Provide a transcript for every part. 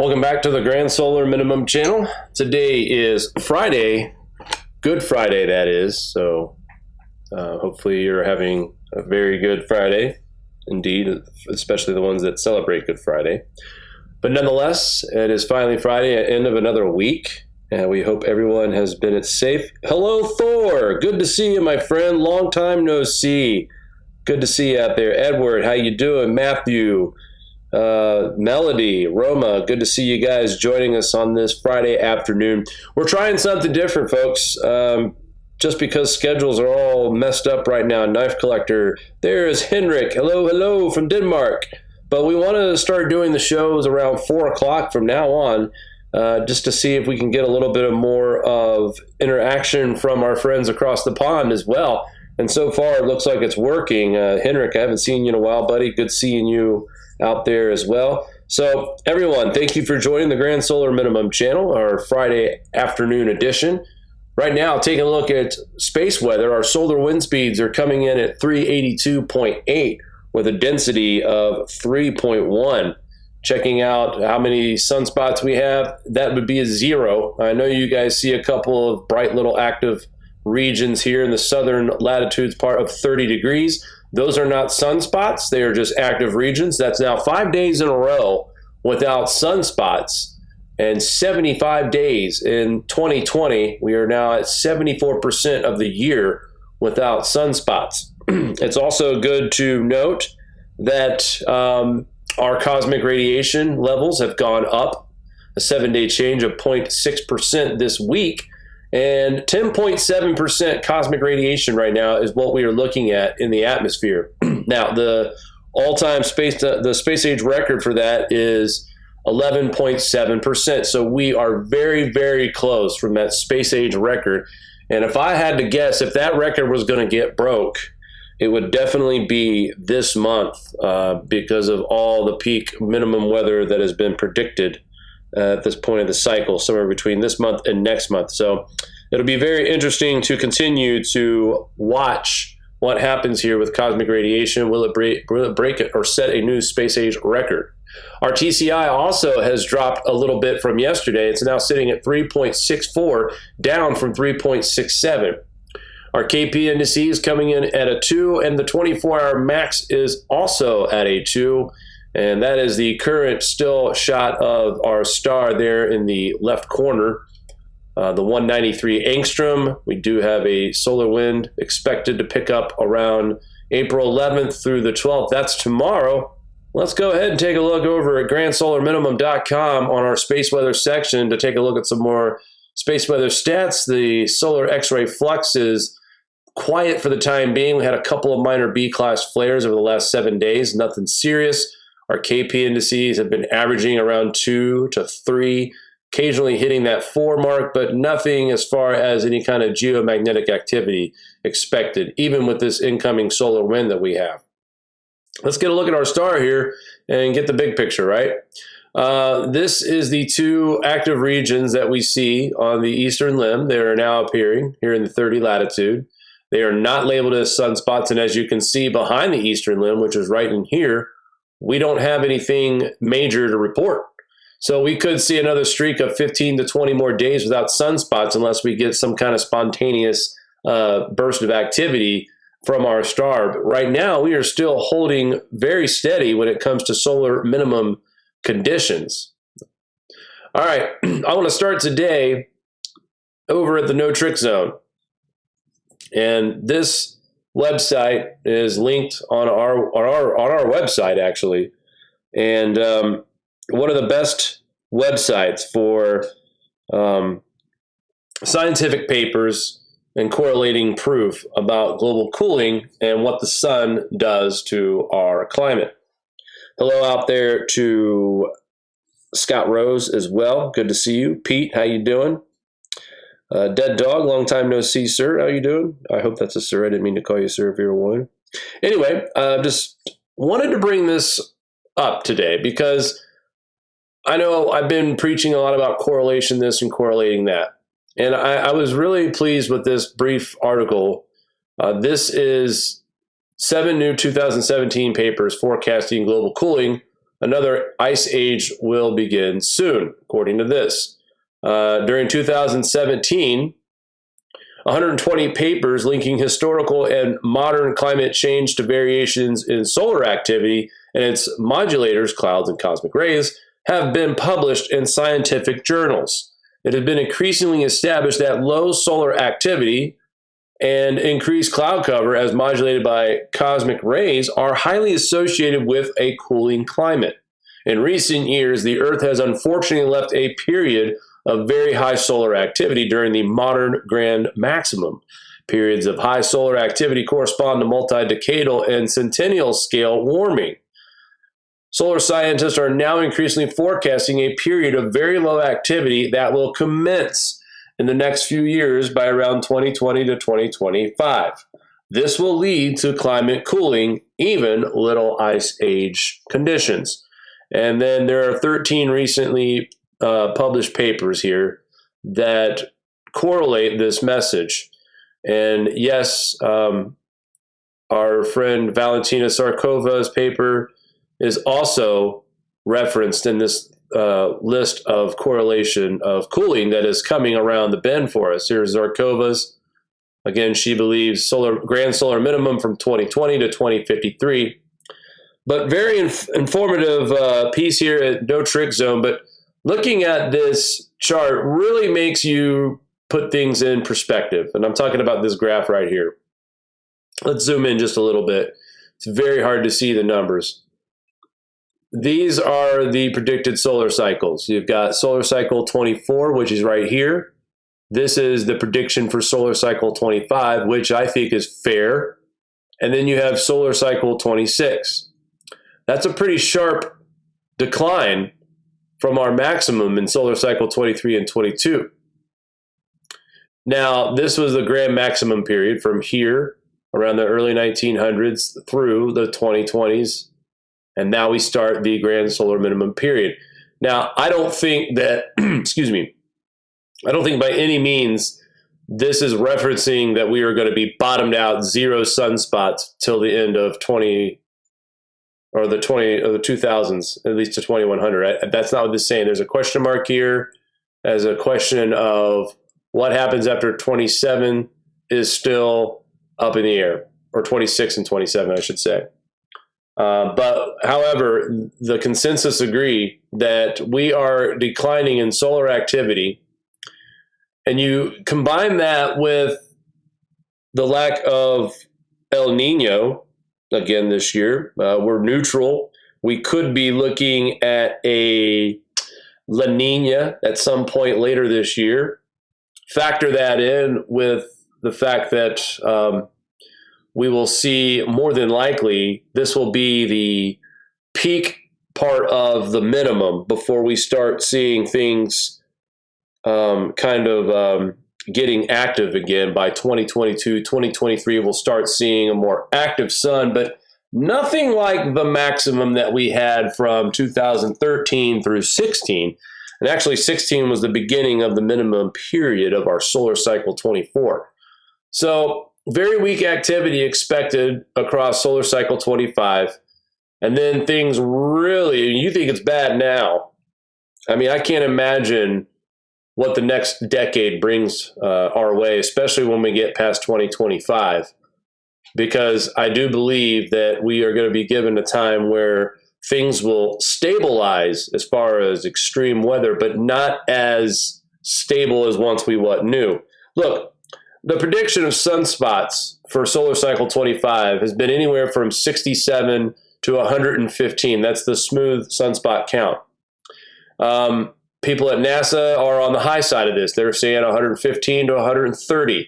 Welcome back to the Grand Solar Minimum channel. Today is Friday, Good Friday that is, so hopefully you're having a very good Friday, indeed, especially the ones that celebrate Good Friday. But nonetheless, it is finally Friday at the end of another week, and we hope everyone has been safe. Hello, Thor! Good to see you, my friend. Long time no see. Good to see you out there. Edward, how you doing? Matthew, Melody, Roma, good to see you guys joining us on this Friday afternoon. We're trying something different, folks. Just because schedules are all messed up right now. Knife Collector, there's Henrik. Hello from Denmark. But we want to start doing the shows around 4 o'clock from now on, just to see if we can get a little bit of more of interaction from our friends across the pond as well. And so far, it looks like it's working. Henrik, I haven't seen you in a while, buddy. Good seeing you out there as well. So everyone, thank you for joining the Grand Solar Minimum channel, our Friday afternoon edition. Right now, taking a look at space weather, our solar wind speeds are coming in at 382.8 with a density of 3.1. Checking out how many sunspots we have, that would be a 0. I know you guys see a couple of bright little active regions here in the southern latitudes part of 30 degrees. Those are not sunspots. They are just active regions. That's now 5 days in a row without sunspots and 75 days in 2020. We are now at 74% of the year without sunspots. It's also good to note that our cosmic radiation levels have gone up, a 7-day change of 0.6% this week. And 10.7% cosmic radiation right now is what we are looking at in the atmosphere. Now, the all-time the space age record for that is 11.7%. So we are very, very close from that space age record. And if I had to guess, if that record was going to get broke, it would definitely be this month because of all the peak minimum weather that has been predicted at this point of the cycle, somewhere between this month and next month. So it'll be very interesting to continue to watch what happens here with cosmic radiation. Will it break it or set a new space age record? Our TCI also has dropped a little bit from yesterday. It's now sitting at 3.64, down from 3.67. Our KP indice is coming in at a 2, and the 24-hour max is also at a 2. And that is the current still shot of our star there in the left corner, the 193 angstrom. We do have a solar wind expected to pick up around April 11th through the 12th. That's tomorrow. Let's go ahead and take a look over at grandsolarminimum.com on our space weather section to take a look at some more space weather stats. The solar X-ray flux is quiet for the time being. We had a couple of minor B-class flares over the last 7 days, nothing serious. Our KP indices have been averaging around 2 to 3, occasionally hitting that 4 mark, but nothing as far as any kind of geomagnetic activity expected, even with this incoming solar wind that we have. Let's get a look at our star here and get the big picture, right? This is the 2 active regions that we see on the eastern limb. They are now appearing here in the 30 latitude. They are not labeled as sunspots, and as you can see behind the eastern limb, which is right in here, we don't have anything major to report. So we could see another streak of 15 to 20 more days without sunspots unless we get some kind of spontaneous burst of activity from our star. But right now, we are still holding very steady when it comes to solar minimum conditions. All right, I want to start today over at the No Trick Zone. And this website is linked on our website, actually, and one of the best websites for scientific papers and correlating proof about global cooling and what the sun does to our climate. Hello out there to Scott Rose as well. Good to see you. Pete, how you doing? Dead Dog, long time no see, sir. How you doing? I hope that's a sir. I didn't mean to call you sir if you're a woman. Anyway, just wanted to bring this up today because I know I've been preaching a lot about correlation this and correlating that. And I was really pleased with this brief article. This is 7 new 2017 papers forecasting global cooling another ice age will begin soon, according to this. During 2017, 120 papers linking historical and modern climate change to variations in solar activity and its modulators, clouds and cosmic rays, have been published in scientific journals. It has been increasingly established that low solar activity and increased cloud cover as modulated by cosmic rays are highly associated with a cooling climate. In recent years, the Earth has unfortunately left a period of very high solar activity during the modern grand maximum. Periods of high solar activity correspond to multi-decadal and centennial scale warming. Solar scientists are now increasingly forecasting a period of very low activity that will commence in the next few years by around 2020 to 2025. This will lead to climate cooling, even little ice age conditions. And then there are 13 recently published papers here that correlate this message. And yes, our friend Valentina Sarkova's paper is also referenced in this list of correlation of cooling that is coming around the bend for us. Here's Zarkova's. Again, she believes grand solar minimum from 2020 to 2053. But very informative piece here at No Trick Zone. But looking at this chart really makes you put things in perspective. And I'm talking about this graph right here. Let's zoom in just a little bit. It's very hard to see the numbers. These are the predicted solar cycles. You've got solar cycle 24, which is right here. This is the prediction for solar cycle 25, which I think is fair. And then you have solar cycle 26. That's a pretty sharp decline from our maximum in solar cycle 23 and 22. Now, this was the grand maximum period from here around the early 1900s through the 2020s. And now we start the grand solar minimum period. Now, I don't think that, excuse me, I don't think by any means this is referencing that we are going to be bottomed out, zero sunspots till the end of 2000s, at least to 2100. That's not what this is saying. There's a question mark here as a question of what happens after 27 is still up in the air, or 26 and 27, I should say. But however, the consensus agree that we are declining in solar activity, and you combine that with the lack of El Nino again this year. We're neutral. We could be looking at a La Nina at some point later this year. Factor that in with the fact that we will see, more than likely, this will be the peak part of the minimum before we start seeing things getting active again. By 2022, 2023, we'll start seeing a more active sun, but nothing like the maximum that we had from 2013 through 16. And actually, 16 was the beginning of the minimum period of our solar cycle 24. So very weak activity expected across solar cycle 25. And then things really, you think it's bad now. I mean, I can't imagine what the next decade brings our way, especially when we get past 2025. Because I do believe that we are going to be given a time where things will stabilize as far as extreme weather, but not as stable as once we knew. Look, the prediction of sunspots for solar cycle 25 has been anywhere from 67 to 115. That's the smooth sunspot count. People at NASA are on the high side of this. They're saying 115 to 130.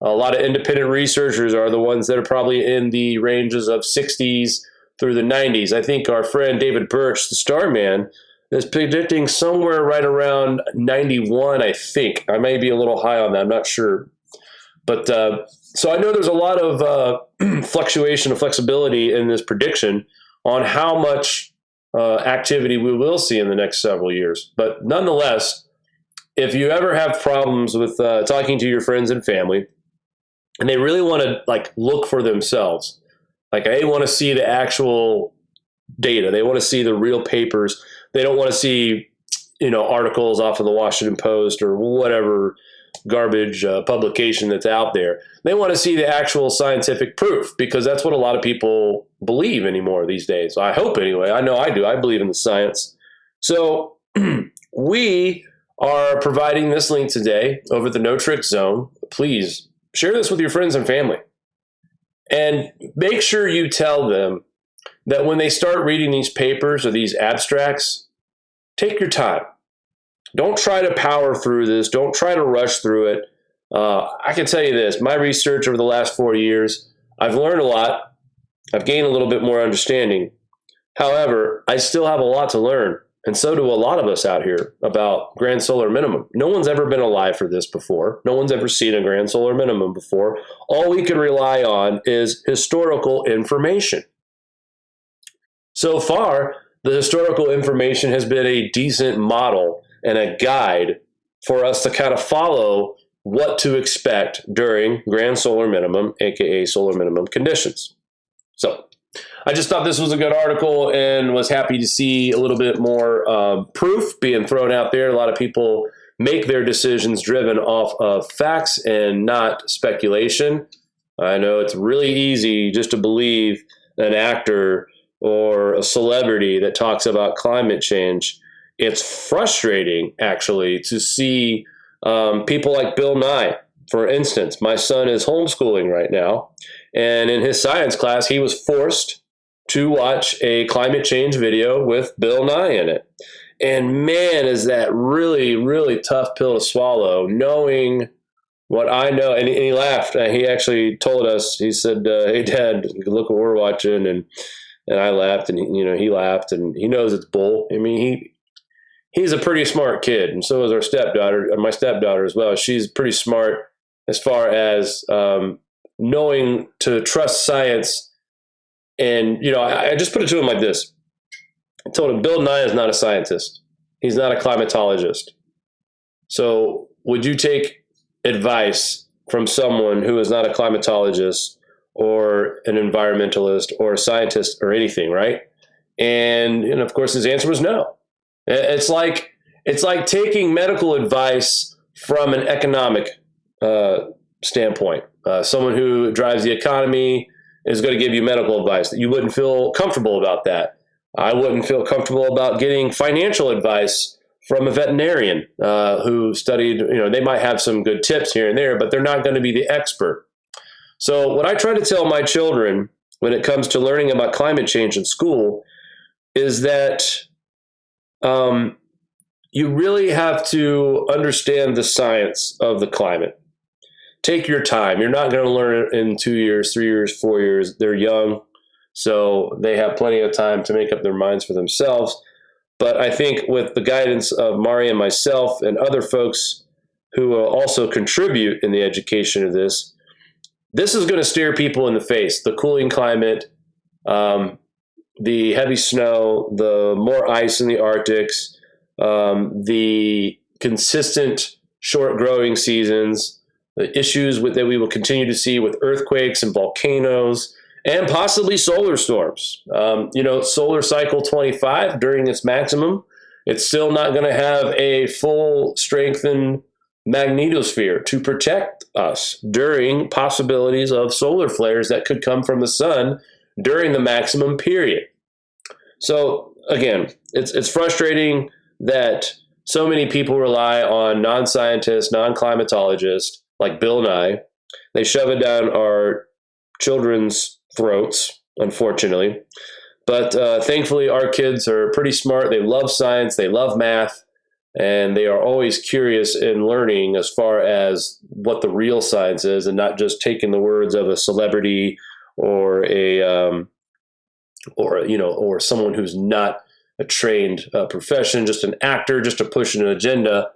A lot of independent researchers are the ones that are probably in the ranges of 60s through the 90s. I think our friend David Birch, the Starman, is predicting somewhere right around 91, I think. I may be a little high on that. I'm not sure. But so I know there's a lot of fluctuation and flexibility in this prediction on how much activity we will see in the next several years. But nonetheless, if you ever have problems with talking to your friends and family, and they really want to look for themselves, they want to see the actual data. They want to see the real papers. They don't want to see, articles off of the Washington Post or whatever garbage publication that's out there. They want to see the actual scientific proof, because that's what a lot of people believe anymore these days. I hope anyway. I know I do. I believe in the science. So we are providing this link today over the No Trick Zone. Please share this with your friends and family. And make sure you tell them that when they start reading these papers or these abstracts, take your time. Don't try to power through this. Don't try to rush through it. I can tell you this, my research over the last 4 years, I've learned a lot. I've gained a little bit more understanding. However, I still have a lot to learn. And so do a lot of us out here about grand solar minimum. No one's ever been alive for this before. No one's ever seen a grand solar minimum before. All we can rely on is historical information. So far, the historical information has been a decent model and a guide for us to kind of follow what to expect during grand solar minimum, aka solar minimum conditions. So I just thought this was a good article and was happy to see a little bit more proof being thrown out there. A lot of people make their decisions driven off of facts and not speculation. I know it's really easy just to believe an actor or a celebrity that talks about climate change. It's frustrating, actually, to see people like Bill Nye. For instance, my son is homeschooling right now, and in his science class, he was forced to watch a climate change video with Bill Nye in it. And man, is that really, really tough pill to swallow, knowing what I know. And he laughed. He actually told us, he said, hey, Dad, look what we're watching. And I laughed, and he laughed, and he knows it's bull. I mean, he's a pretty smart kid, and so is our stepdaughter, my stepdaughter as well. She's pretty smart as far as knowing to trust science. And, I just put it to him like this. I told him, Bill Nye is not a scientist. He's not a climatologist. So would you take advice from someone who is not a climatologist or an environmentalist or a scientist or anything, right? And of course, his answer was no. It's like taking medical advice from an economic standpoint. Someone who drives the economy is going to give you medical advice that you wouldn't feel comfortable about that. I wouldn't feel comfortable about getting financial advice from a veterinarian who studied, they might have some good tips here and there, but they're not going to be the expert. So what I try to tell my children when it comes to learning about climate change in school is that you really have to understand the science of the climate. Take your time. You're not going to learn it in 2 years, 3 years, 4 years. They're young, so they have plenty of time to make up their minds for themselves. But I think with the guidance of Mari and myself and other folks who will also contribute in the education of this is going to stare people in the face. The cooling climate, the heavy snow, the more ice in the Arctics, the consistent short growing seasons, the issues that we will continue to see with earthquakes and volcanoes, and possibly solar storms. Solar cycle 25 during its maximum, it's still not going to have a full strengthened magnetosphere to protect us during possibilities of solar flares that could come from the sun during the maximum period. So again, it's frustrating that so many people rely on non-scientists, non-climatologists like Bill Nye. They shove it down our children's throats, unfortunately. But thankfully, our kids are pretty smart. They love science. They love math. And they are always curious in learning as far as what the real science is, and not just taking the words of a celebrity or or someone who's not a trained profession, just an actor, just to push an agenda.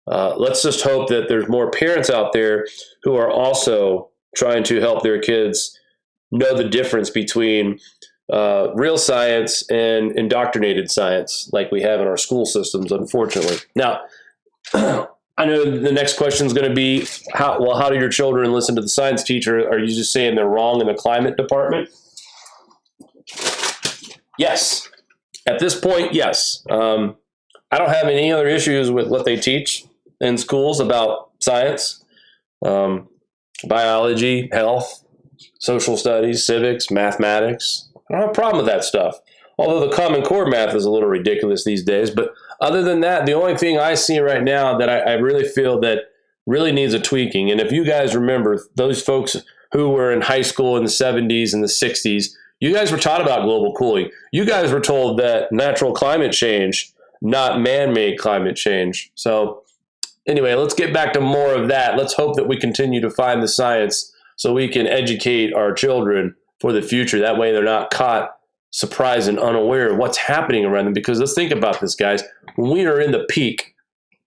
Let's just hope that there's more parents out there who are also trying to help their kids know the difference between real science and indoctrinated science like we have in our school systems, unfortunately. Now, I know the next question is going to be, how do your children listen to the science teacher? Are you just saying they're wrong in the climate department? Yes. at this point, yes. I don't have any other issues with what they teach in schools about science, biology, health, social studies, civics, mathematics. I don't have a problem with that stuff. Although the Common Core math is a little ridiculous these days. But other than that, the only thing I see right now that I really feel that really needs a tweaking, and if you guys remember, those folks who were in high school in the 70s and the 60s, you guys were taught about global cooling. You guys were told that natural climate change, not man-made climate change. So anyway, let's get back to more of that. Let's hope that we continue to find the science so we can educate our children for the future. That way they're not caught surprised and unaware of what's happening around them. Because let's think about this, guys. When we are in the peak,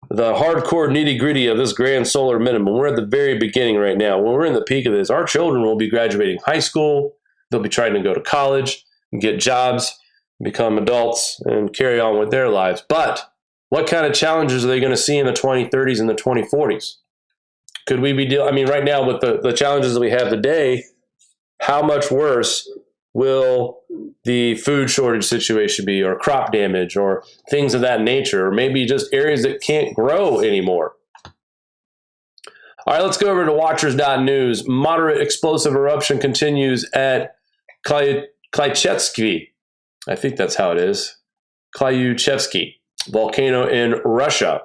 the hardcore nitty-gritty of this grand solar minimum, we're at the very beginning right now. When we're in the peak of this, our children will be graduating high school. They'll be trying to go to college and get jobs, become adults, and carry on with their lives. But what kind of challenges are they going to see in the 2030s and the 2040s? Could we be dealing, I mean, right now with the challenges that we have today, how much worse will the food shortage situation be, or crop damage, or things of that nature, or maybe just areas that can't grow anymore? All right, let's go over to Watchers.news. Moderate explosive eruption continues at Klyachevsky. I think that's how it is. Klyachevsky volcano in Russia.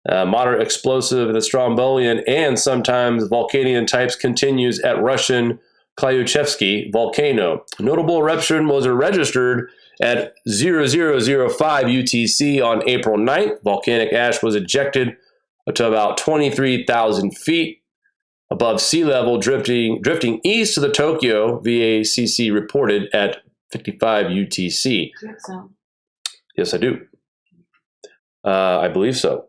Moderate explosive in the Strombolian and sometimes Vulcanian types continues at Russian Klyachevsky volcano. Notable eruption was registered at 0005 UTC on April 9th. Volcanic ash was ejected to about 23,000 feet above sea level, drifting east to the Tokyo, VACC reported at 55 UTC. So. Yes, I do. I believe so.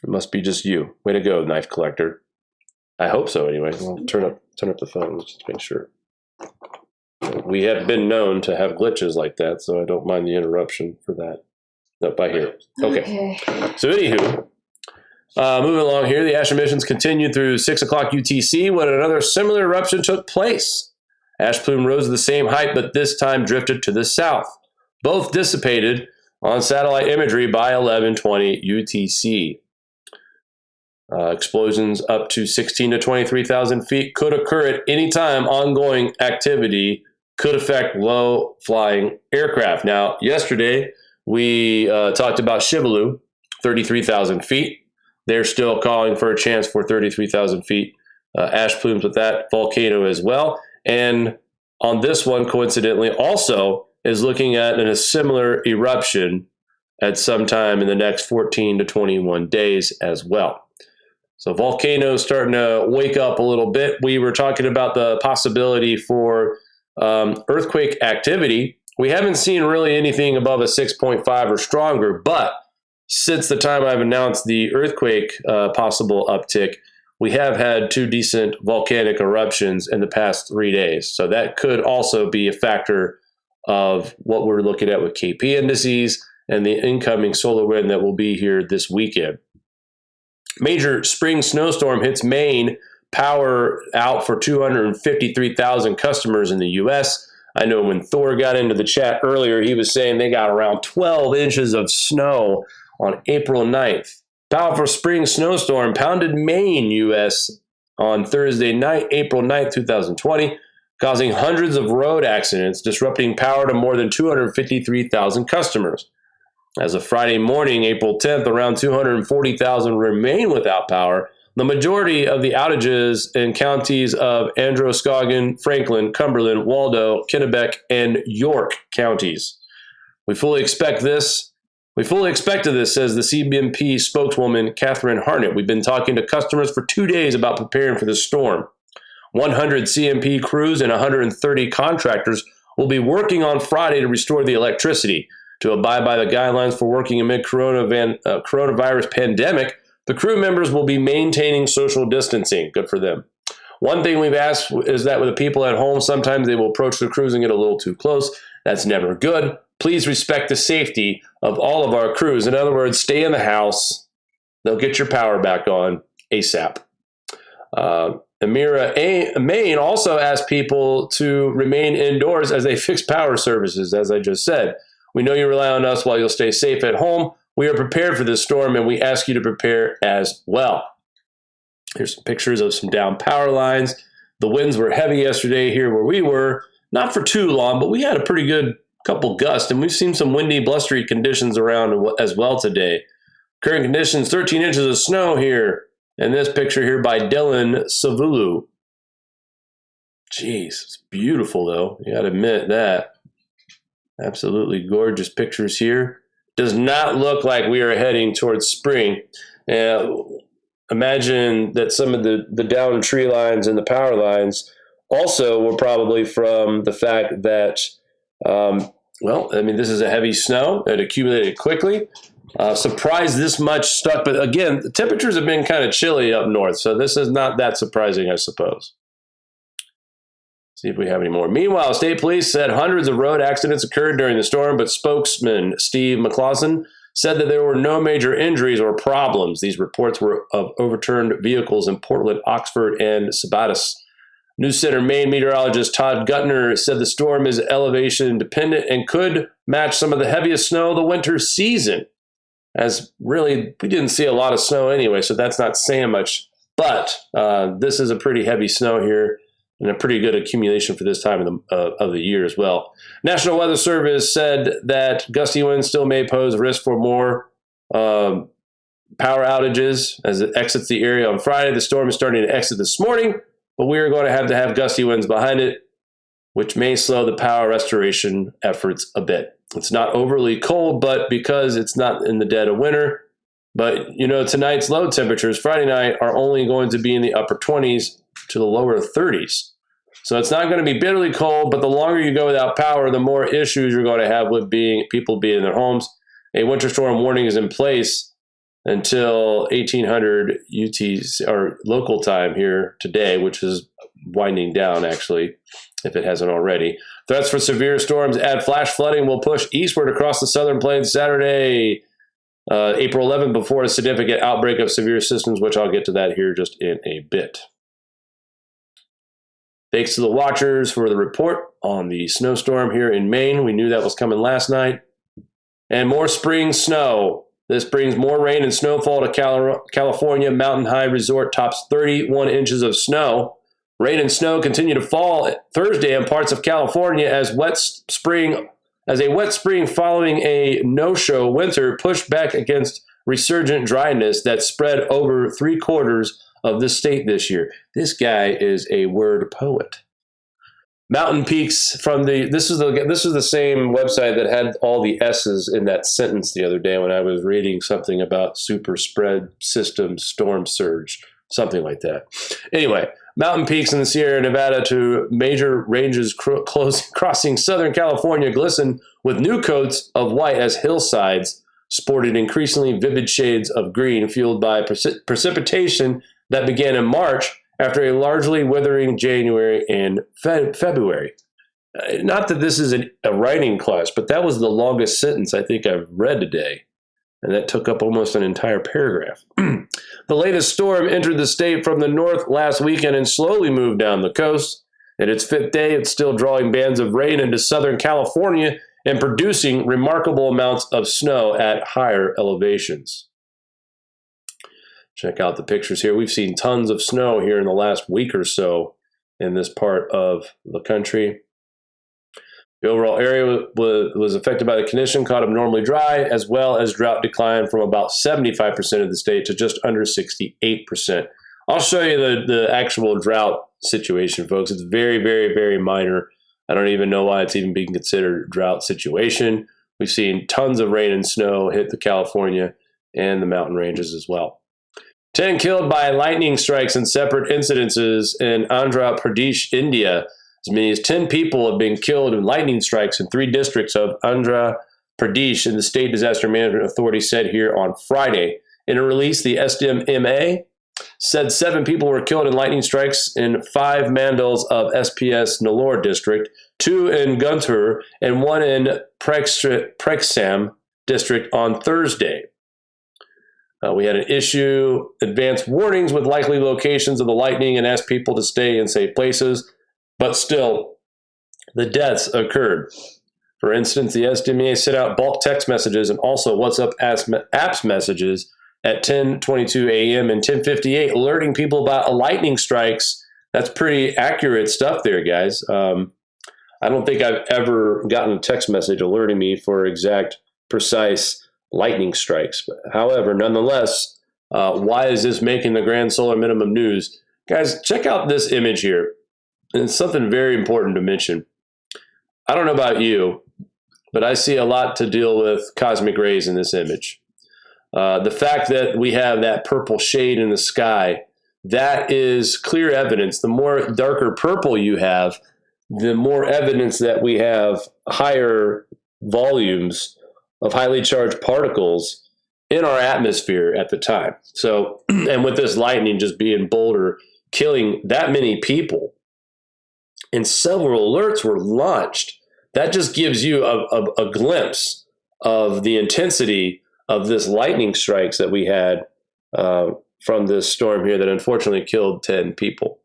It must be just you. Way to go, knife collector. I hope so anyway. Well, turn up the phone just to make sure. We have been known to have glitches like that, so I don't mind the interruption for that. Nope, I hear it. Okay. So anywho, moving along here, the ash emissions continued through 6 o'clock UTC when another similar eruption took place. Ash plume rose to the same height, but this time drifted to the south. Both dissipated on satellite imagery by 11:20 UTC. Explosions up to 16 to 23,000 feet could occur at any time. Ongoing activity could affect low-flying aircraft. Now, yesterday, we talked about Shivalu, 33,000 feet. They're still calling for a chance for 33,000 feet ash plumes with that volcano as well. And on this one, coincidentally, also is looking at a similar eruption at some time in the next 14 to 21 days as well. So volcanoes starting to wake up a little bit. We were talking about the possibility for earthquake activity. We haven't seen really anything above a 6.5 or stronger, but since the time I've announced the earthquake possible uptick, we have had 2 decent volcanic eruptions in the past 3 days. So that could also be a factor of what we're looking at with KP indices and the incoming solar wind that will be here this weekend. Major spring snowstorm hits Maine, power out for 253,000 customers in the U.S. I know when Thor got into the chat earlier, he was saying they got around 12 inches of snow on April 9th. Powerful spring snowstorm pounded Maine, U.S. on Thursday night, April 9th, 2020, causing hundreds of road accidents, disrupting power to more than 253,000 customers. As of Friday morning, April 10th, around 240,000 remain without power. The majority of the outages in counties of Androscoggin, Franklin, Cumberland, Waldo, Kennebec, and York counties. We fully expected this, says the CBMP spokeswoman, Catherine Harnett. We've been talking to customers for 2 days about preparing for this storm. 100 CMP crews and 130 contractors will be working on Friday to restore the electricity. To abide by the guidelines for working amid coronavirus pandemic, the crew members will be maintaining social distancing. Good for them. One thing we've asked is that with the people at home, sometimes they will approach the crews and get a little too close. That's never good. Please respect the safety of all of our crews. In other words, stay in the house. They'll get your power back on ASAP. Maine also asked people to remain indoors as they fix power services, as I just said. We know you rely on us while you'll stay safe at home. We are prepared for this storm, and we ask you to prepare as well. Here's some pictures of some down power lines. The winds were heavy yesterday here where we were. Not for too long, but we had a pretty good couple gusts, and we've seen some windy, blustery conditions around as well today. Current conditions, 13 inches of snow here. And this picture here by Dylan Savulu. Jeez, it's beautiful though. You gotta admit that. Absolutely gorgeous pictures here. Does not look like we are heading towards spring. Imagine that some of the downed tree lines and the power lines also were probably from the fact that, this is a heavy snow that accumulated quickly. Surprised this much stuck, but again, the temperatures have been kind of chilly up north, so this is not that surprising, I suppose. See if we have any more. Meanwhile, state police said hundreds of road accidents occurred during the storm, but spokesman Steve McClawson said that there were no major injuries or problems. These reports were of overturned vehicles in Portland, Oxford, and Sabatis. News Center Maine meteorologist Todd Guttner said the storm is elevation dependent and could match some of the heaviest snow of the winter season. As really, we didn't see a lot of snow anyway, so that's not saying much. But this is a pretty heavy snow here and a pretty good accumulation for this time of the year as well. National Weather Service said that gusty winds still may pose risk for more power outages as it exits the area on Friday. The storm is starting to exit this morning, but we are going to have gusty winds behind it, which may slow the power restoration efforts a bit. It's not overly cold, but because it's not in the dead of winter. But, tonight's low temperatures, Friday night, are only going to be in the upper 20s to the lower 30s. So it's not going to be bitterly cold, but the longer you go without power, the more issues you're going to have with people being in their homes. A winter storm warning is in place until 1800 UTC or local time here today, which is winding down actually, if it hasn't already. Threats for severe storms add flash flooding will push eastward across the southern plains Saturday, April 11th, before a significant outbreak of severe systems, which I'll get to that here just in a bit. Thanks to the watchers for the report on the snowstorm here in Maine. We knew that was coming last night. And more spring snow. This brings more rain and snowfall to California. Mountain High Resort tops 31 inches of snow. Rain and snow continue to fall Thursday in parts of California as a wet spring following a no-show winter pushed back against resurgent dryness that spread over 3/4 of the state this year. This guy is a word poet. Mountain peaks from this is the same website that had all the S's in that sentence the other day when I was reading something about super spread system storm surge, something like that. Anyway, mountain peaks in the Sierra Nevada to major ranges crossing Southern California glisten with new coats of white as hillsides sported increasingly vivid shades of green, fueled by precipitation that began in March after a largely withering January and February. Not that this is a writing class, but that was the longest sentence I think I've read today, and that took up almost an entire paragraph. The latest storm entered the state from the north last weekend and slowly moved down the coast. In its 5th day, it's still drawing bands of rain into Southern California and producing remarkable amounts of snow at higher elevations. Check out the pictures here. We've seen tons of snow here in the last week or so in this part of the country. The overall area was affected by the condition, caught abnormally dry, as well as drought decline from about 75% of the state to just under 68%. I'll show you the actual drought situation, folks. It's very, very, very minor. I don't even know why it's even being considered a drought situation. We've seen tons of rain and snow hit the California and the mountain ranges as well. 10 killed by lightning strikes in separate incidences in Andhra Pradesh, India. As many as 10 people have been killed in lightning strikes in 3 districts of Andhra Pradesh, and the State Disaster Management Authority said here on Friday. In a release, the SDMA said 7 people were killed in lightning strikes in 5 mandals of SPS Nellore district, 2 in Guntur, and 1 in Prexham district on Thursday. We had an issue, advanced warnings with likely locations of the lightning and asked people to stay in safe places, but still, the deaths occurred. For instance, the SDMA sent out bulk text messages and also WhatsApp apps messages at 10:22 a.m. and 10:58, alerting people about lightning strikes. That's pretty accurate stuff there, guys. I don't think I've ever gotten a text message alerting me for exact, precise lightning strikes. However, nonetheless, why is this making the grand solar minimum news? Guys, check out this image here. And it's something very important to mention. I don't know about you, but I see a lot to deal with cosmic rays in this image. The fact that we have that purple shade in the sky, that is clear evidence. The more darker purple you have, the more evidence that we have higher volumes of highly charged particles in our atmosphere at the time. So, and with this lightning just being bolder, killing that many people, and several alerts were launched, that just gives you a glimpse of the intensity of this lightning strikes that we had from this storm here that unfortunately killed 10 people.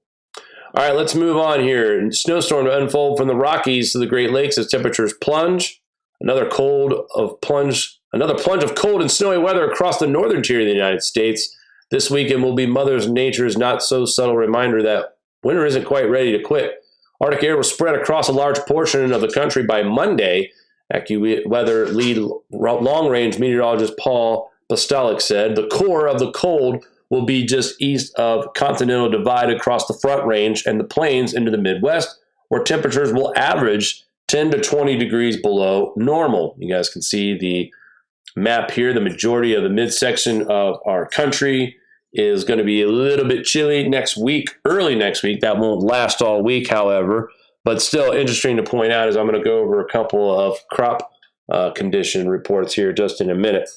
All right, let's move on here. Snowstorm to unfold from the Rockies to the Great Lakes as temperatures plunge. Another plunge of cold and snowy weather across the northern tier of the United States. This weekend will be Mother Nature's not so subtle reminder that winter isn't quite ready to quit. Arctic air will spread across a large portion of the country by Monday. AccuWeather lead long-range meteorologist Paul Bostalik said the core of the cold will be just east of Continental Divide across the Front Range and the plains into the Midwest, where temperatures will average 10 to 20 degrees below normal. You guys can see the map here. The majority of the midsection of our country is going to be a little bit chilly next week, early next week. That won't last all week, however, but still interesting to point out as I'm going to go over a couple of crop condition reports here just in a minute.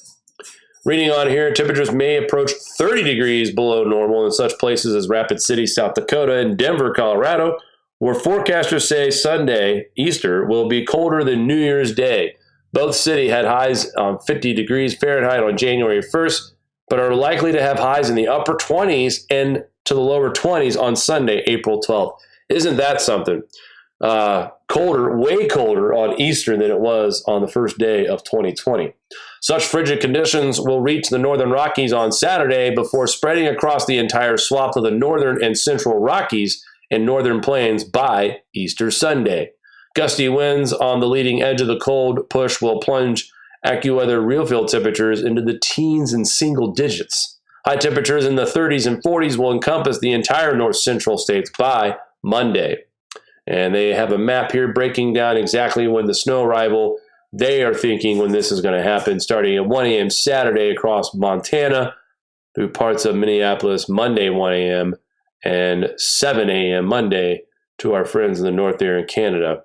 Reading on here, temperatures may approach 30 degrees below normal in such places as Rapid City, South Dakota, and Denver, Colorado, where forecasters say Sunday, Easter, will be colder than New Year's Day. Both cities had highs on 50 degrees Fahrenheit on January 1st, but are likely to have highs in the upper 20s and to the lower 20s on Sunday, April 12th. Isn't that something? Colder, way colder on Easter than it was on the first day of 2020. Such frigid conditions will reach the northern Rockies on Saturday before spreading across the entire swath of the northern and central Rockies and northern plains by Easter Sunday. Gusty winds on the leading edge of the cold push will plunge AccuWeather real-field temperatures into the teens and single digits. High temperatures in the 30s and 40s will encompass the entire north-central states by Monday. And they have a map here breaking down exactly when the snow arrival they are thinking when this is going to happen, starting at 1 a.m. Saturday across Montana through parts of Minneapolis, Monday 1 a.m. and 7 a.m. Monday to our friends in the north there in Canada.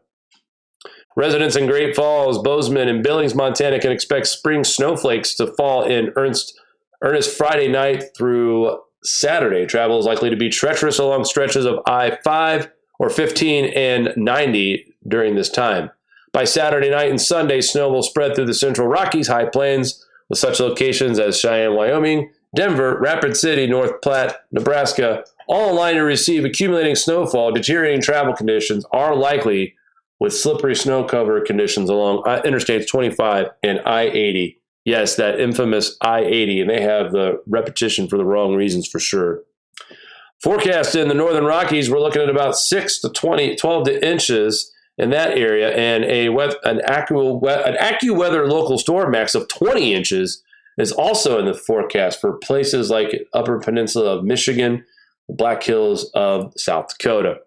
Residents in Great Falls, Bozeman, and Billings, Montana can expect spring snowflakes to fall in earnest Friday night through Saturday. Travel is likely to be treacherous along stretches of I-5 or 15 and 90 during this time. By Saturday night and Sunday, snow will spread through the central Rockies, High Plains, with such locations as Cheyenne, Wyoming, Denver, Rapid City, North Platte, Nebraska, all in line to receive accumulating snowfall. Deteriorating travel conditions are likely with slippery snow cover conditions along Interstates 25 and I-80. Yes, that infamous I-80, and they have the repetition for the wrong reasons for sure. Forecast in the northern Rockies, we're looking at about 6 to 12 inches in that area, and an AccuWeather local storm max of 20 inches is also in the forecast for places like Upper Peninsula of Michigan, the Black Hills of South Dakota.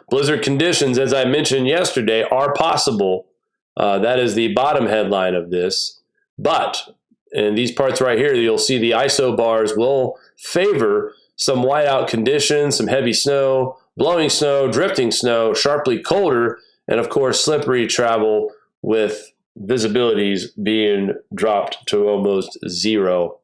Blizzard conditions, as I mentioned yesterday, are possible. That is the bottom headline of this. But in these parts right here, you'll see the ISO bars will favor some whiteout conditions, some heavy snow, blowing snow, drifting snow, sharply colder, and of course slippery travel with visibilities being dropped to almost zero.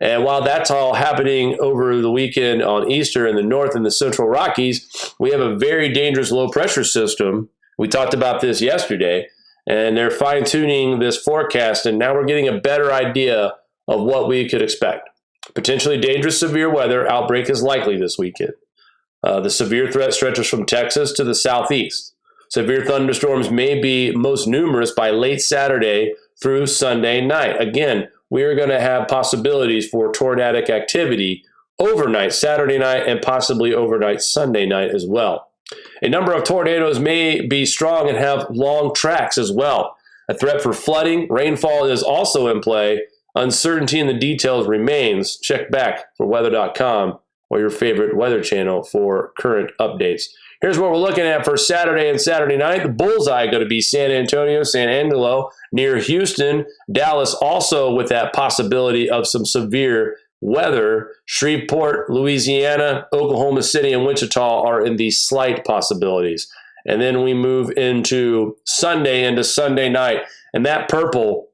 And while that's all happening over the weekend on Easter in the north and the central Rockies, we have a very dangerous low pressure system. We talked about this yesterday, and they're fine-tuning this forecast, and now we're getting a better idea of what we could expect. Potentially dangerous severe weather outbreak is likely this weekend. The severe threat stretches from Texas to the southeast. Severe thunderstorms may be most numerous by late Saturday through Sunday night. Again, we are going to have possibilities for tornadic activity overnight Saturday night and possibly overnight Sunday night as well. A number of tornadoes may be strong and have long tracks as well. A threat for flooding, rainfall is also in play. Uncertainty in the details remains. Check back for weather.com or your favorite weather channel for current updates. Here's what we're looking at for Saturday and Saturday night. The bullseye going to be San Antonio, San Angelo, near Houston, Dallas, also with that possibility of some severe weather. Shreveport, Louisiana, Oklahoma City, and Wichita are in the slight possibilities. And then we move into Sunday night. And that purple,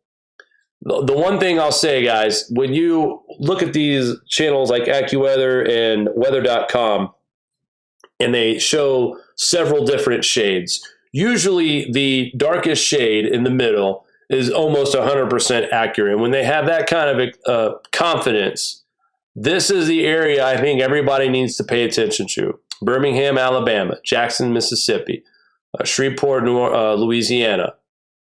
the one thing I'll say, guys, when you look at these channels like AccuWeather and weather.com, and they show several different shades, usually the darkest shade in the middle is almost 100% accurate. And when they have that kind of confidence, this is the area I think everybody needs to pay attention to. Birmingham, Alabama, Jackson, Mississippi, Shreveport, Louisiana,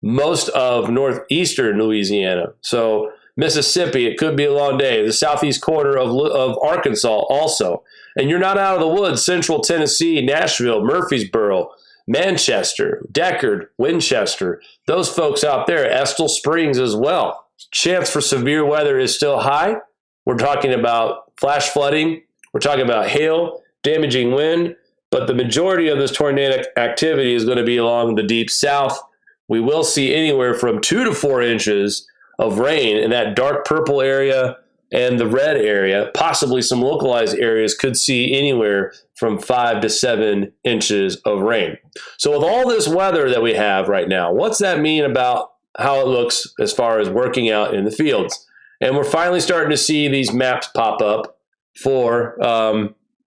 most of northeastern Louisiana. So Mississippi, it could be a long day. The southeast corner of Arkansas also. And you're not out of the woods. Central Tennessee, Nashville, Murfreesboro, Manchester, Deckard, Winchester. Those folks out there, Estill Springs as well. Chance for severe weather is still high. We're talking about flash flooding. We're talking about hail, damaging wind. But the majority of this tornadic activity is going to be along the deep south. We will see anywhere from 2 to 4 inches of rain in that dark purple area and the red area. Possibly some localized areas could see anywhere from 5 to 7 inches of rain. So with all this weather that we have right now, what's that mean about how it looks as far as working out in the fields? And we're finally starting to see these maps pop up for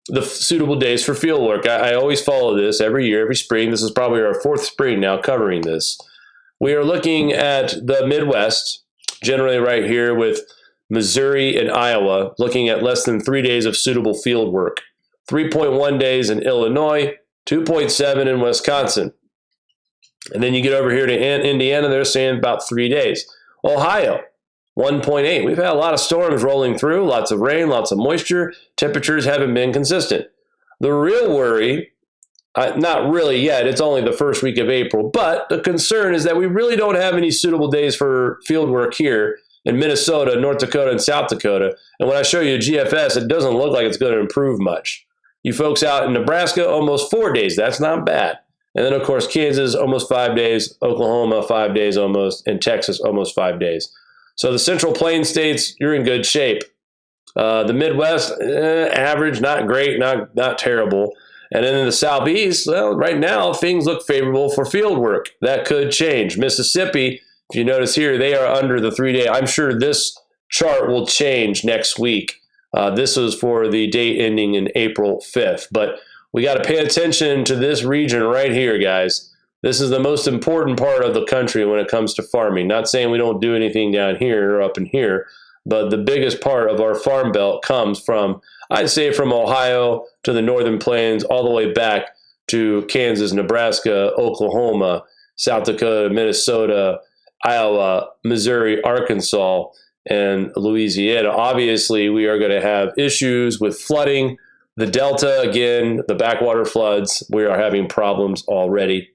the suitable days for field work. I always follow this every year, every spring. This is probably our 4th spring now covering this. We are looking at the Midwest, generally right here with Missouri and Iowa, looking at less than 3 days of suitable field work. 3.1 days in Illinois, 2.7 in Wisconsin. And then you get over here to Indiana, they're saying about 3 days. Ohio, 1.8. We've had a lot of storms rolling through, lots of rain, lots of moisture. Temperatures haven't been consistent. The real worry, not really yet, it's only the first week of April, but the concern is that we really don't have any suitable days for field work here in Minnesota, North Dakota, and South Dakota. And when I show you GFS, it doesn't look like it's going to improve much. You folks out in Nebraska, almost 4 days. That's not bad. And then, of course, Kansas, almost 5 days. Oklahoma, 5 days almost. And Texas, almost 5 days. So the Central Plains states, you're in good shape. The Midwest, average, not great, not terrible. And then in the Southeast, well, right now, things look favorable for field work. That could change. Mississippi, if you notice here, they are under the 3 day. I'm sure this chart will change next week. This is for the date ending in April 5th. But we got to pay attention to this region right here, guys. This is the most important part of the country when it comes to farming. Not saying we don't do anything down here or up in here, but the biggest part of our farm belt comes from, I'd say, from Ohio to the Northern Plains, all the way back to Kansas, Nebraska, Oklahoma, South Dakota, Minnesota, Iowa, Missouri, Arkansas, and Louisiana. Obviously, we are going to have issues with flooding. The Delta, again, the backwater floods, we are having problems already.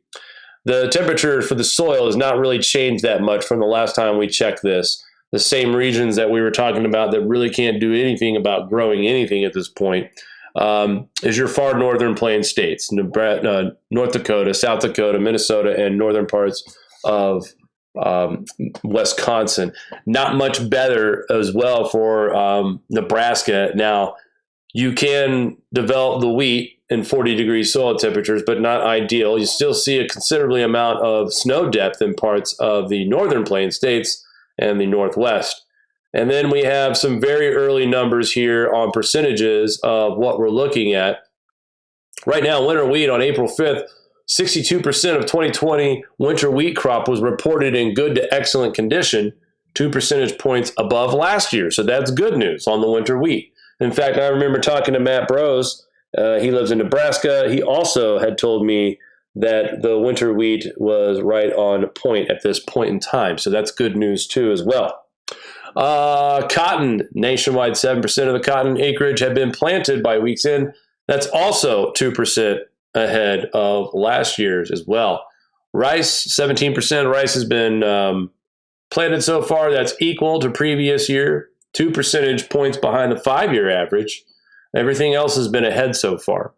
The temperature for the soil has not really changed that much from the last time we checked this. The same regions that we were talking about that really can't do anything about growing anything at this point is your far northern plains states, North Dakota, South Dakota, Minnesota, and northern parts of Wisconsin. Not much better as well for Nebraska. Now, you can develop the wheat in 40-degree soil temperatures, but not ideal. You still see a considerably amount of snow depth in parts of the northern plains states and the Northwest. And then we have some very early numbers here on percentages of what we're looking at. Right now, winter wheat on April 5th, 62% of 2020 winter wheat crop was reported in good to excellent condition, 2 percentage points above last year. So that's good news on the winter wheat. In fact, I remember talking to Matt Brose. He lives in Nebraska. He also had told me that the winter wheat was right on point at this point in time. So that's good news too as well. Cotton, nationwide 7% of the cotton acreage had been planted by week's end. That's also 2% ahead of last year's as well. Rice, 17% of rice has been planted so far. That's equal to previous year, 2 percentage points behind the 5-year average. Everything else has been ahead so far.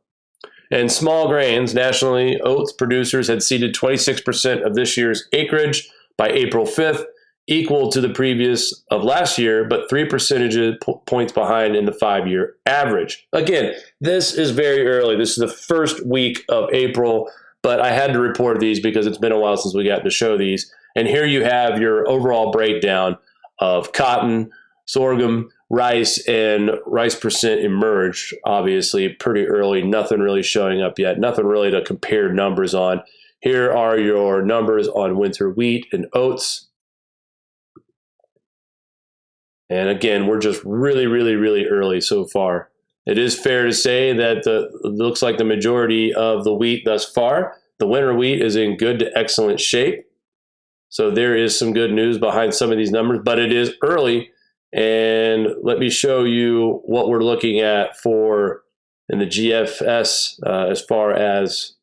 And small grains, nationally, oats producers had seeded 26% of this year's acreage by April 5th, equal to the previous of last year, but 3 percentage points behind in the 5-year average. Again, this is very early. This is the first week of April, but I had to report these because it's been a while since we got to show these. And here you have your overall breakdown of cotton, sorghum, rice, and rice percent emerged. Obviously, pretty early, nothing really showing up yet, nothing really to compare numbers on. Here are your numbers on winter wheat and oats. And again, we're just really, really, really early so far. It is fair to say that it looks like the majority of the wheat thus far, the winter wheat, is in good to excellent shape. So there is some good news behind some of these numbers, but it is early. And let me show you what we're looking at for in the GFS as far as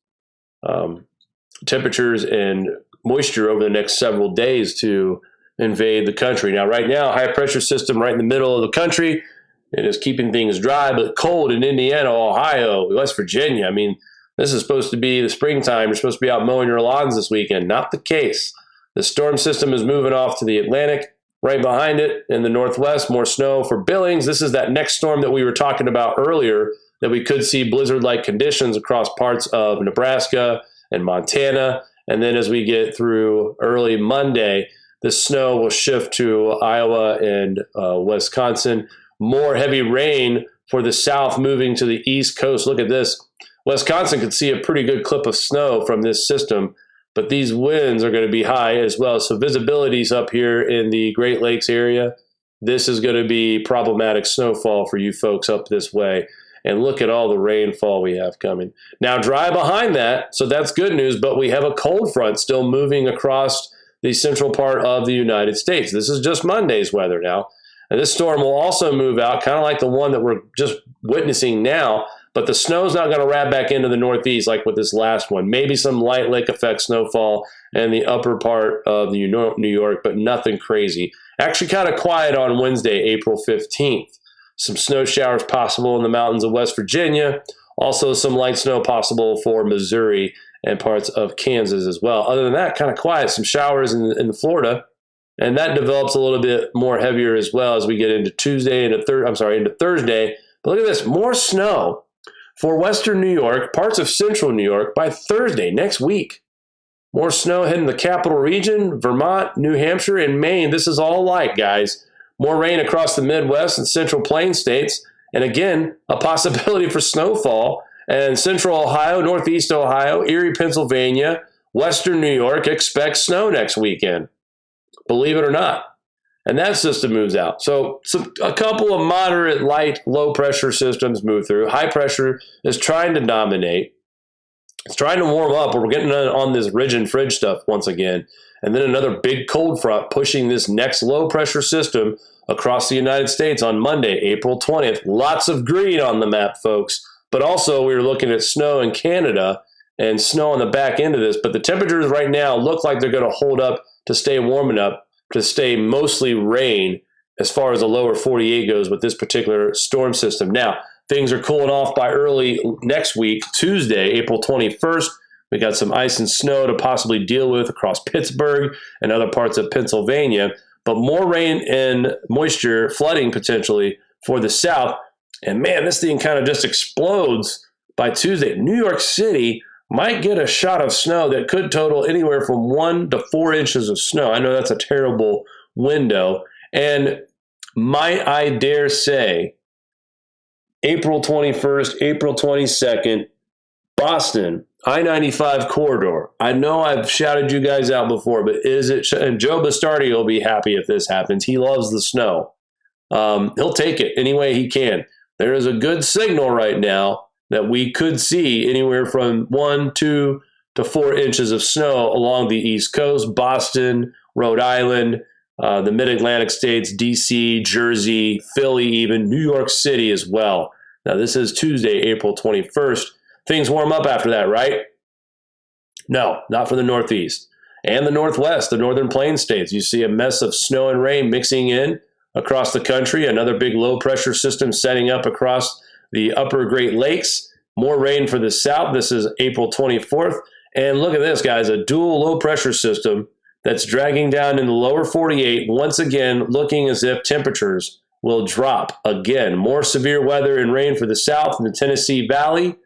temperatures and moisture over the next several days to invade the country. Now, right now, high pressure system right in the middle of the country. It is keeping things dry, but cold in Indiana, Ohio, West Virginia. I mean, this is supposed to be the springtime. You're supposed to be out mowing your lawns this weekend. Not the case. The storm system is moving off to the Atlantic. Right behind it in the northwest, more snow for Billings. This is that next storm that we were talking about earlier, that we could see blizzard-like conditions across parts of Nebraska and Montana. And then as we get through early Monday, the snow will shift to Iowa and Wisconsin. More heavy rain for the south moving to the east coast. Look at this. Wisconsin could see a pretty good clip of snow from this system, but these winds are going to be high as well. So visibility's up here in the Great Lakes area. This is going to be problematic snowfall for you folks up this way. And look at all the rainfall we have coming. Now, dry behind that, so that's good news, but we have a cold front still moving across the central part of the United States. This is just Monday's weather now. And this storm will also move out, kind of like the one that we're just witnessing now, but the snow's not going to wrap back into the Northeast like with this last one. Maybe some light lake effect snowfall in the upper part of New York, but nothing crazy. Actually kind of quiet on Wednesday, April 15th. Some snow showers possible in the mountains of West Virginia. Also some light snow possible for Missouri and parts of Kansas as well. Other than that, kind of quiet. Some showers in Florida. And that develops a little bit more heavier as well as we get into into Thursday. But look at this, more snow for western New York, parts of central New York by Thursday next week. More snow hitting the capital region, Vermont, New Hampshire, and Maine. This is all light, guys. More rain across the Midwest and Central Plain states. And again, a possibility for snowfall. And central Ohio, northeast Ohio, Erie, Pennsylvania, western New York expect snow next weekend. Believe it or not. And that system moves out. So a couple of moderate, light, low pressure systems move through. High pressure is trying to dominate. It's trying to warm up. We're getting on this ridge and fridge stuff once again. And then another big cold front pushing this next low pressure system across the United States on Monday, April 20th. Lots of green on the map, folks. But also we were looking at snow in Canada and snow on the back end of this. But the temperatures right now look like they're going to hold up to stay warm enough to stay mostly rain as far as the lower 48 goes with this particular storm system. Now, things are cooling off by early next week, Tuesday, April 21st. We got some ice and snow to possibly deal with across Pittsburgh and other parts of Pennsylvania, but more rain and moisture, flooding potentially for the south. And man, this thing kind of just explodes by Tuesday. New York City might get a shot of snow that could total anywhere from 1 to 4 inches of snow. I know that's a terrible window. And might I dare say, April 21st, April 22nd, Boston, I-95 corridor. I know I've shouted you guys out before, but is it? And Joe Bastardi will be happy if this happens. He loves the snow. He'll take it any way he can. There is a good signal right now that we could see anywhere from 1, 2, to 4 inches of snow along the East Coast, Boston, Rhode Island, the mid-Atlantic states, DC, Jersey, Philly, even New York City as well. Now, this is Tuesday, April 21st. Things warm up after that, right? No, not for the Northeast. And the Northwest, the Northern Plains states. You see a mess of snow and rain mixing in across the country. Another big low-pressure system setting up across the upper Great Lakes. More rain for the South. This is April 24th. And look at this, guys, a dual low-pressure system that's dragging down in the lower 48, once again looking as if temperatures will drop again. More severe weather and rain for the South and the Tennessee Valley.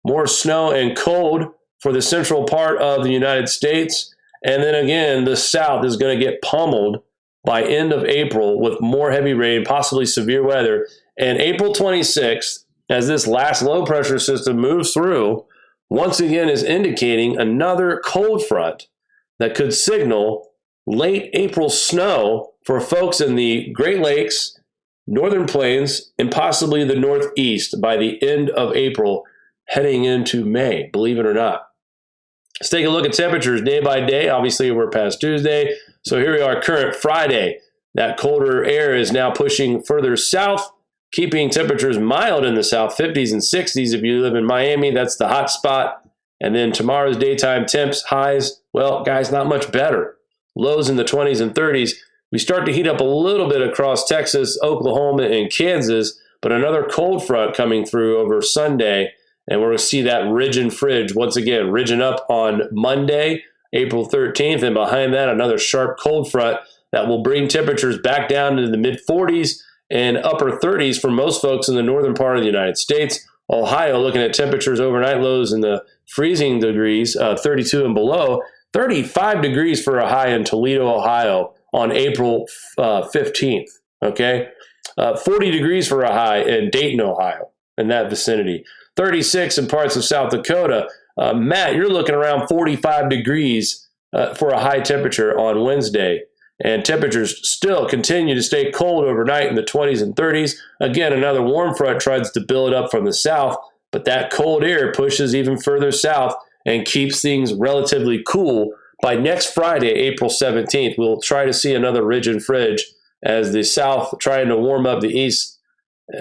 More snow and cold for the central part of the United States. And then again, the South is going to get pummeled by end of April with more heavy rain, possibly severe weather. And April 26th, as this last low pressure system moves through, once again is indicating another cold front that could signal late April snow for folks in the Great Lakes, Northern Plains, and possibly the Northeast by the end of April, heading into May, believe it or not. Let's take a look at temperatures day by day. Obviously, we're past Tuesday. So here we are, current Friday. That colder air is now pushing further south, keeping temperatures mild in the south, 50s and 60s. If you live in Miami, that's the hot spot. And then tomorrow's daytime temps, highs, well, guys, not much better. Lows in the 20s and 30s. We start to heat up a little bit across Texas, Oklahoma, and Kansas, but another cold front coming through over Sunday. And we're going to see that ridge and fridge once again, ridging up on Monday, April 13th. And behind that, another sharp cold front that will bring temperatures back down into the mid 40s and upper 30s for most folks in the northern part of the United States. Ohio looking at temperatures overnight lows in the freezing degrees, 32 and below. 35 degrees for a high in Toledo, Ohio on April 15th. Okay. 40 degrees for a high in Dayton, Ohio, in that vicinity. 36 in parts of South Dakota. Matt, you're looking around 45 degrees for a high temperature on Wednesday. And temperatures still continue to stay cold overnight in the 20s and 30s. Again, another warm front tries to build up from the south, but that cold air pushes even further south and keeps things relatively cool. By next Friday, April 17th, we'll try to see another ridge and fridge as the south trying to warm up the east.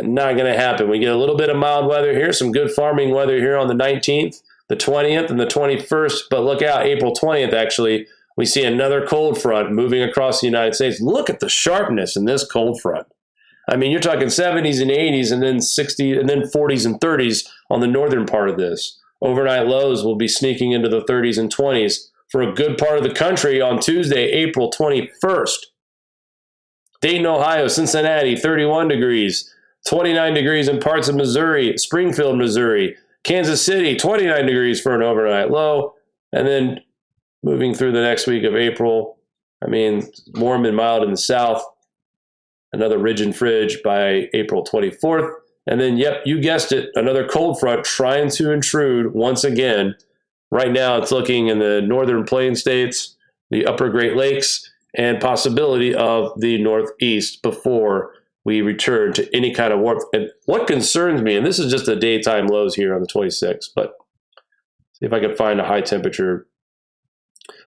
Not going to happen. We get a little bit of mild weather here, some good farming weather here on the 19th, the 20th, and the 21st. But look out, April 20th, actually, we see another cold front moving across the United States. Look at the sharpness in this cold front. I mean, you're talking 70s and 80s and then 60s and then 40s and 30s on the northern part of this. Overnight lows will be sneaking into the 30s and 20s for a good part of the country on Tuesday, April 21st. Dayton, Ohio, Cincinnati, 31 degrees. 29 degrees in parts of Missouri, Springfield, Missouri, Kansas City, 29 degrees for an overnight low. And then moving through the next week of April, I mean, warm and mild in the south. Another ridge and fridge by April 24th. And then, yep, you guessed it, another cold front trying to intrude once again. Right now, it's looking in the northern plain states, the upper Great Lakes, and possibility of the Northeast before we return to any kind of warmth. And what concerns me, and this is just the daytime lows here on the 26th, but see if I can find a high temperature.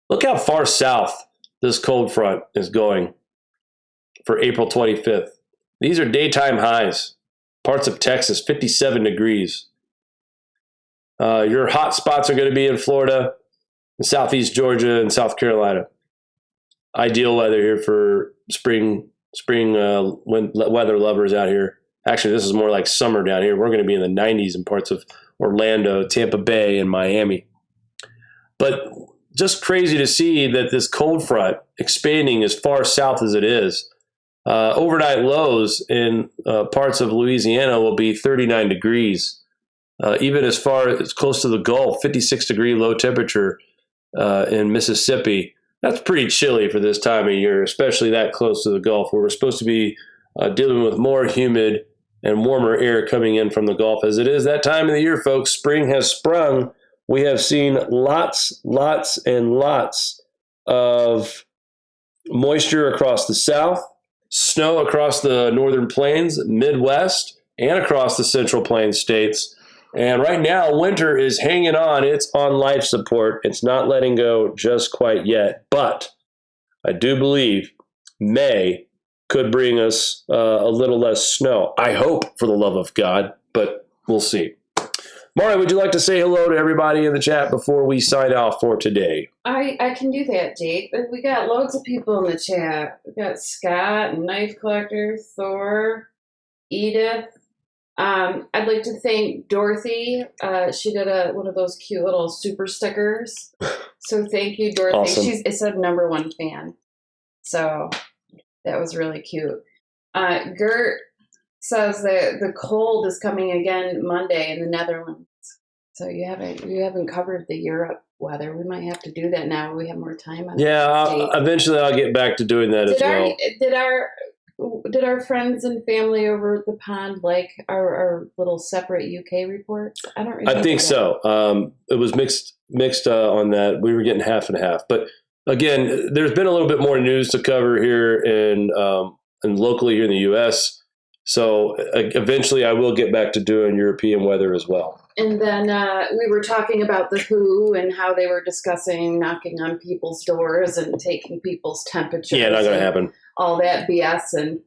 Look how far south this cold front is going for April 25th. These are daytime highs. Parts of Texas, 57 degrees. Your hot spots are going to be in Florida, in southeast Georgia, and South Carolina. Ideal weather here for spring weather lovers out here. Actually, this is more like summer down here. We're going to be in the 90s in parts of Orlando, Tampa Bay, and Miami. But just crazy to see that this cold front expanding as far south as it is. Overnight lows in parts of Louisiana will be 39 degrees. Even as far as close to the Gulf, 56 degree low temperature in Mississippi. That's pretty chilly for this time of year, especially that close to the Gulf, where we're supposed to be dealing with more humid and warmer air coming in from the Gulf. As it is that time of the year, folks, spring has sprung. We have seen lots and lots of moisture across the south, snow across the northern plains, Midwest, and across the central plains states. And right now, winter is hanging on. It's on life support. It's not letting go just quite yet. But I do believe May could bring us a little less snow. I hope, for the love of God, but we'll see. Mari, would you like to say hello to everybody in the chat before we sign off for today? I can do that, Jake. We got loads of people in the chat. We got Scott, Knife Collector, Thor, Edith. I'd like to thank Dorothy. She did one of those cute little super stickers. So thank you, Dorothy. Awesome. It's a #1 fan. So that was really cute. Gert says that the cold is coming again Monday in the Netherlands. So you haven't covered the Europe weather. We might have to do that now. We have more time. Eventually I'll get back to doing that as well. Did our friends and family over the pond like our little separate UK reports? I don't remember. I think so. It was mixed on that. We were getting half and half. But again, there's been a little bit more news to cover here and locally here in the U.S. So eventually I will get back to doing European weather as well. And then we were talking about the WHO and how they were discussing knocking on people's doors and taking people's temperatures. Yeah, not going to happen. All that BS. And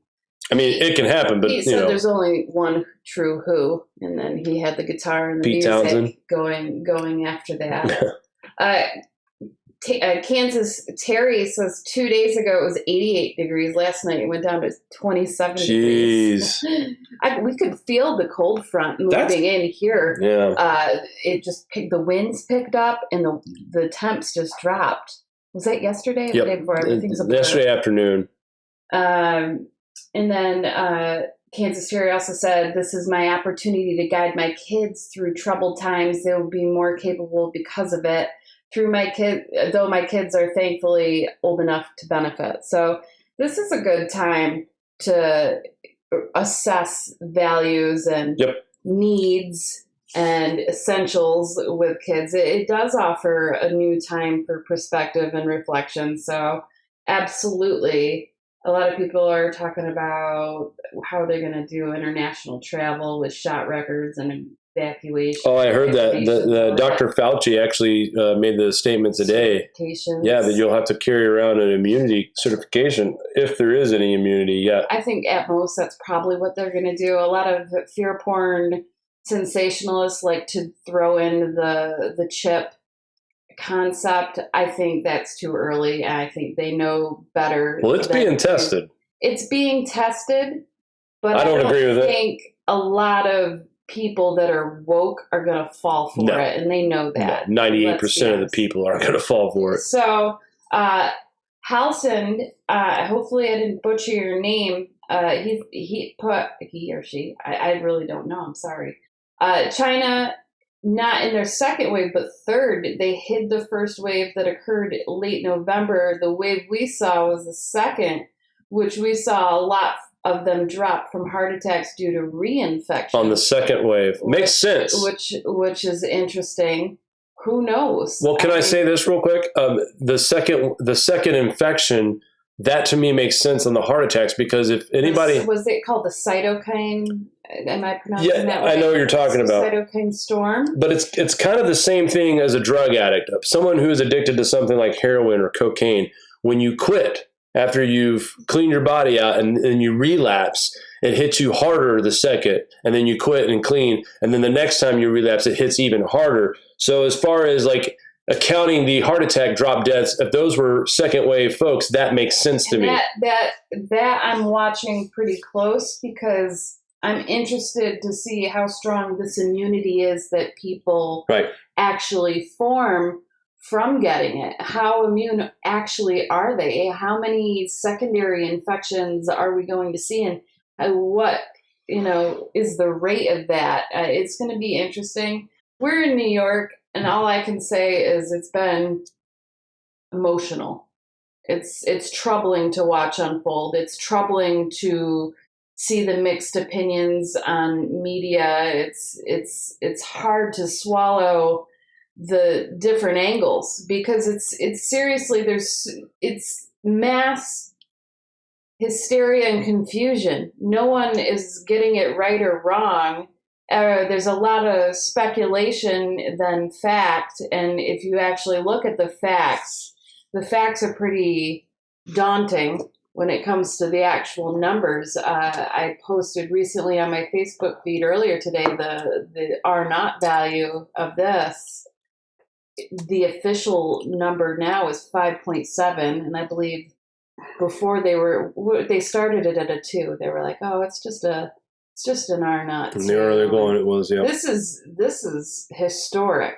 I mean, it can happen, but he said there's only one true WHO, and then he had the guitar and the Pete music Townsend. going after that. Kansas Terry says 2 days ago it was 88 degrees. Last night it went down to 27 degrees. We could feel the cold front moving in here. Yeah. It just the winds picked up and the temps just dropped. Was that yesterday? Yep. The day before? Everything's yesterday afternoon. And then Kansas Terry also said, "This is my opportunity to guide my kids through troubled times. They will be more capable because of it. Though my kids are thankfully old enough to benefit." So this is a good time to assess values and needs and essentials with kids. It does offer a new time for perspective and reflection. So absolutely, a lot of people are talking about how they're going to do international travel with shot records and evacuation. Oh, I heard that. The Dr. Fauci actually made the statement today. Yeah, that you'll have to carry around an immunity certification if there is any immunity yet. I think at most that's probably what they're going to do. A lot of fear porn sensationalists like to throw in the chip concept. I think that's too early. I think they know better. Well, it's being tested. It's being tested, but I don't agree with it. I think a lot of people that are woke are going to fall for it, and they know that. 98% of the people are going to fall for it. So, Halsend, hopefully I didn't butcher your name. He or she, I really don't know. I'm sorry. China, not in their second wave, but third. They hid the first wave that occurred late November. The wave we saw was the second, which we saw a lot of them drop from heart attacks due to reinfection. On the second wave. Makes sense. Which is interesting. Who knows? Well, can I say this real quick? The second infection, that to me makes sense on the heart attacks, because if anybody... Was it called the cytokine? Am I pronouncing that right? I know what you're talking about. Cytokine storm? But it's kind of the same thing as a drug addict. Someone who's addicted to something like heroin or cocaine, when you quit, after you've cleaned your body out and you relapse, it hits you harder the second, and then you quit and clean, and then the next time you relapse, it hits even harder. So as far as like accounting the heart attack drop deaths, if those were second wave folks, that makes sense to me. That I'm watching pretty close, because I'm interested to see how strong this immunity is that people actually form from getting it. How immune actually are they? How many secondary infections are we going to see, and what is the rate of that? It's going to be interesting. We're in New York, and all I can say is it's been emotional. It's troubling to watch unfold. It's troubling to see the mixed opinions on media. It's hard to swallow the different angles, because it's seriously, it's mass hysteria and confusion. No one is getting it right or wrong, there's a lot of speculation than fact. And if you actually look at the facts are pretty daunting when it comes to the actual numbers. I posted recently on my Facebook feed earlier today the R0 value of this. The official number now is 5.7, and I believe before they started it at a 2. They were like, oh, it's just an R0. From the earlier going, it was, yeah. This is historic.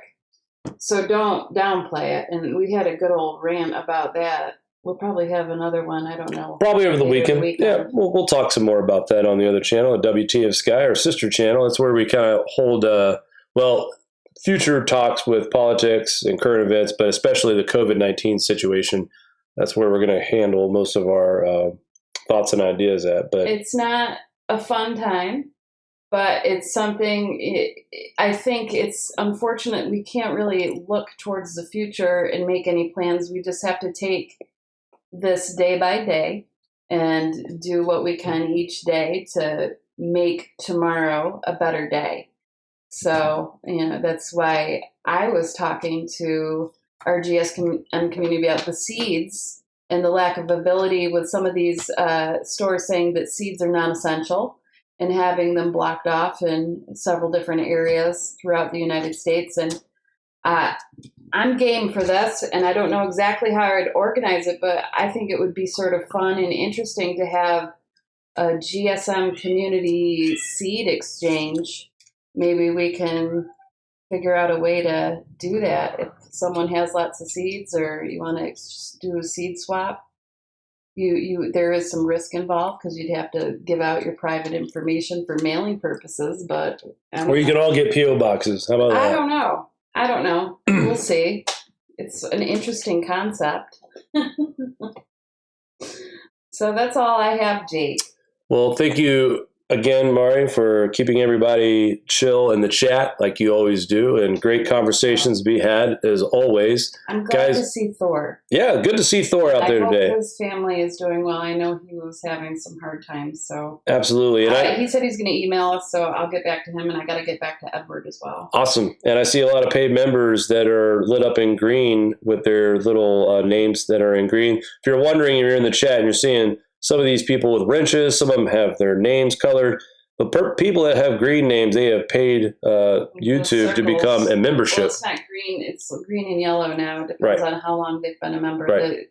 So don't downplay it. And we had a good old rant about that. We'll probably have another one. I don't know. Probably over the weekend. Yeah, we'll talk some more about that on the other channel, at WTF our sister channel. It's where we kind of hold, future talks with politics and current events, but especially the COVID-19 situation. That's where we're going to handle most of our thoughts and ideas at. But it's not a fun time, but it's something. I think it's unfortunate we can't really look towards the future and make any plans. We just have to take this day by day and do what we can each day to make tomorrow a better day. So, that's why I was talking to our GSM community about the seeds and the lack of ability with some of these stores saying that seeds are non-essential and having them blocked off in several different areas throughout the United States. And I'm game for this, and I don't know exactly how I'd organize it, but I think it would be sort of fun and interesting to have a GSM community seed exchange. Maybe we can figure out a way to do that. If someone has lots of seeds or you want to do a seed swap, there is some risk involved because you'd have to give out your private information for mailing purposes. But or you can all get P.O. boxes. How about that? I don't know. We'll see. It's an interesting concept. So that's all I have, Jake. Well, thank you again, Mari, for keeping everybody chill in the chat like you always do, and great conversations to be had as always. I'm glad to see Thor. Yeah, good to see Thor out there today. I hope his family is doing well. I know he was having some hard times, so absolutely. And he said he's going to email us, so I'll get back to him, and I got to get back to Edward as well. Awesome. And I see a lot of paid members that are lit up in green with their little names that are in green. If you're wondering, if you're in the chat and you're seeing some of these people with wrenches, some of them have their names colored. But people that have green names, they have paid YouTube to become a membership. Well, it's not green. It's green and yellow now. It depends on how long they've been a member. Right. The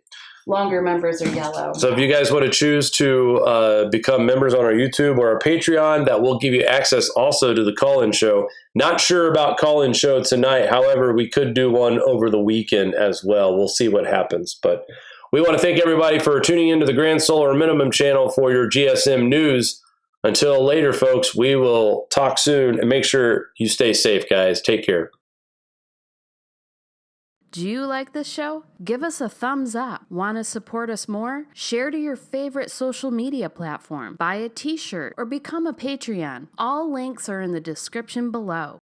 longer members are yellow. So if you guys want to choose to become members on our YouTube or our Patreon, that will give you access also to the call-in show. Not sure about call-in show tonight. However, we could do one over the weekend as well. We'll see what happens. But we want to thank everybody for tuning into the Grand Solar Minimum channel for your GSM news. Until later, folks, we will talk soon, and make sure you stay safe, guys. Take care. Do you like this show? Give us a thumbs up. Want to support us more? Share to your favorite social media platform. Buy a t-shirt or become a Patreon. All links are in the description below.